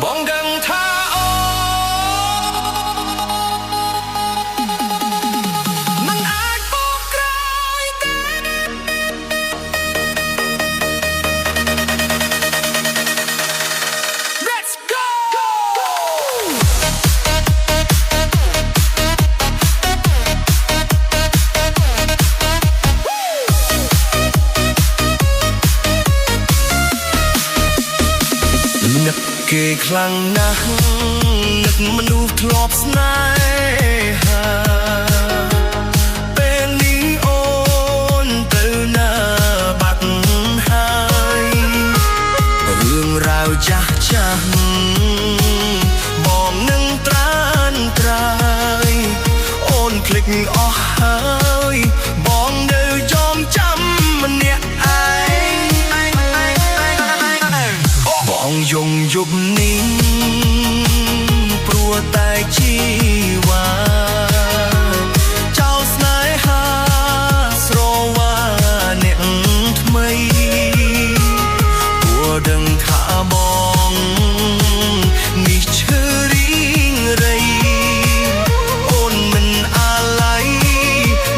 បងដឹងថាអូមិនអាចបកក្រោយទេ Let's go នឹកគេខ្លាំងណាស់នឹកមនុស្សធ្លាប់ស្នេហាពេលនេះអូនទៅណាបាត់ហើយរឿងរ៉ាវចាស់ចាស់បងនឹងត្រានត្រើយអូនភ្លេចអស់ហើយបងនៅចងចាំម្នាក់ឯងបងយងយប់នេះព្រោះតែជីវ៉ាចោលស្នេហាស្រវាអ្នកថ្មីព្រោះដឹងថាបងនេះឈឺរីងរៃអូនមិនអាឡ័យ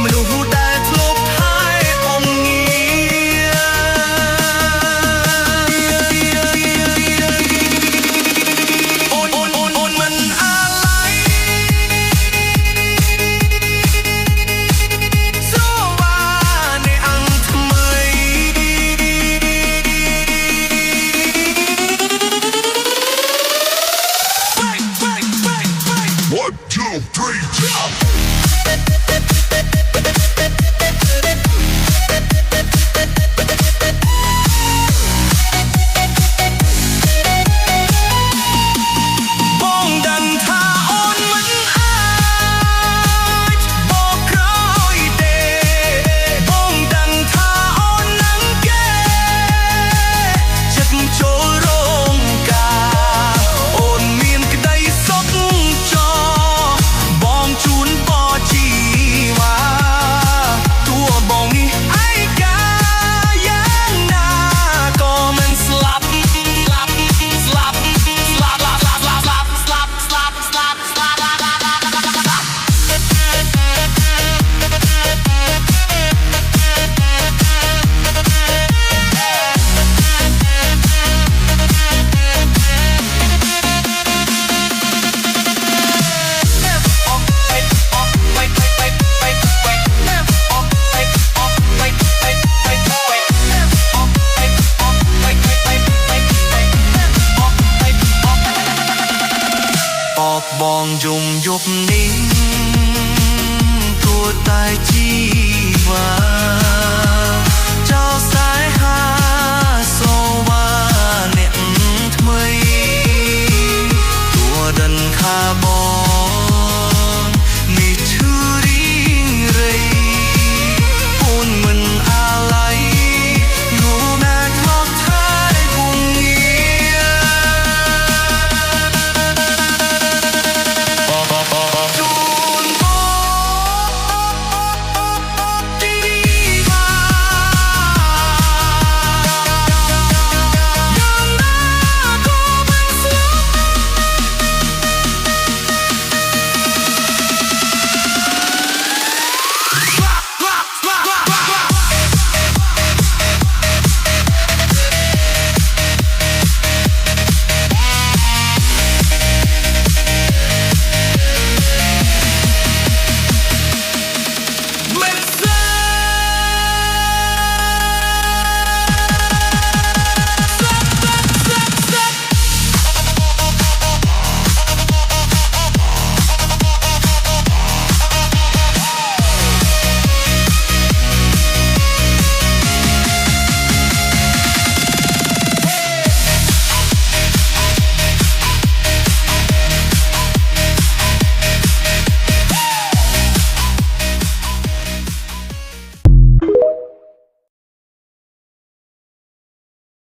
មនុស្សដែលធ្លាប់ថែអង្គងារអូនមិនអាឡ័យស្រវាអ្នកអង្គថ្មី One, two, three, jump! បងដឹងថាអូនមិនអាចបកក្រោយទេបងដឹងថាអូននឹងគេចិត្តចូលរោងការអូនមានក្តីសុខចោបងជូនបជីវ៉ាតួបងនេះឯកាយ៉ាងណាក៏មិនស្លាប់បបបងយំយប់នេះទួតែជីវ៉ាចោលស្នេហា